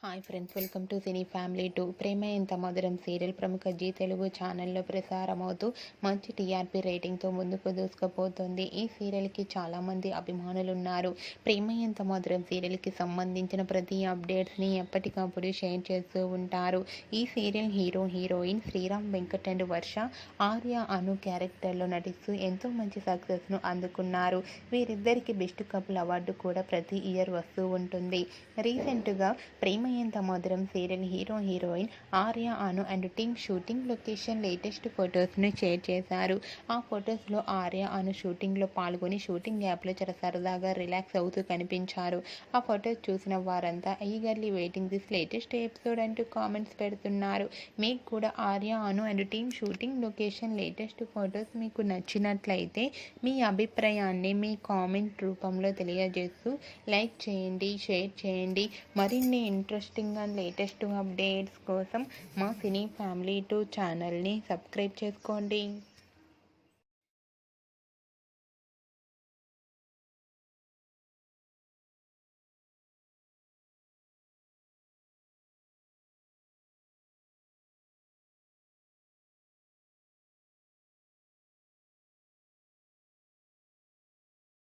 Hi friends, welcome to cine family 2. Prema Entha Madhuram serial ప్రముఖ G Telugu ఛానల్లో ప్రసారమవుతూ మంచి టీఆర్పీ రేటింగ్తో ముందుకు దూసుకుపోతుంది. ఈ సీరియల్కి చాలామంది అభిమానులు ఉన్నారు. ప్రేమ ఎంత మధురం సీరియల్కి సంబంధించిన ప్రతి అప్డేట్స్ని ఎప్పటికప్పుడు షేర్ చేస్తూ ఉంటారు. ఈ serial heroine Sriram Venkat and Varsha, Arya Anu క్యారెక్టర్లో నటిస్తూ ఎంతో మంచి సక్సెస్ను అందుకున్నారు. వీరిద్దరికి బెస్ట్ కపుల్ అవార్డు కూడా ప్రతి ఇయర్ వస్తూ ఉంటుంది. రీసెంట్గా Prema Entha Madhuram serial heroine Arya Anu and team shooting location latest ఫొటోస్ను షేర్ చేశారు. ఆ ఫొటోస్లో ఆర్య అను షూటింగ్లో పాల్గొని షూటింగ్ యాప్లో చాలా సరదాగా రిలాక్స్ అవుతూ కనిపించారు. ఆ ఫొటోస్ చూసిన వారంతా eagerly waiting this latest episode అంటూ కామెంట్స్ పెడుతున్నారు. మీకు కూడా Arya Anu and team shooting location latest photos మీకు నచ్చినట్లయితే మీ అభిప్రాయాన్ని మీ కామెంట్ రూపంలో తెలియజేస్తూ లైక్ చేయండి, షేర్ చేయండి. మరిన్ని ఇంట్రెస్టింగ్ అండ్ లేటెస్ట్ అప్డేట్స్ కోసం మా సినీ ఫ్యామిలీ 2 ఛానల్ని సబ్స్క్రైబ్ చేసుకోండి.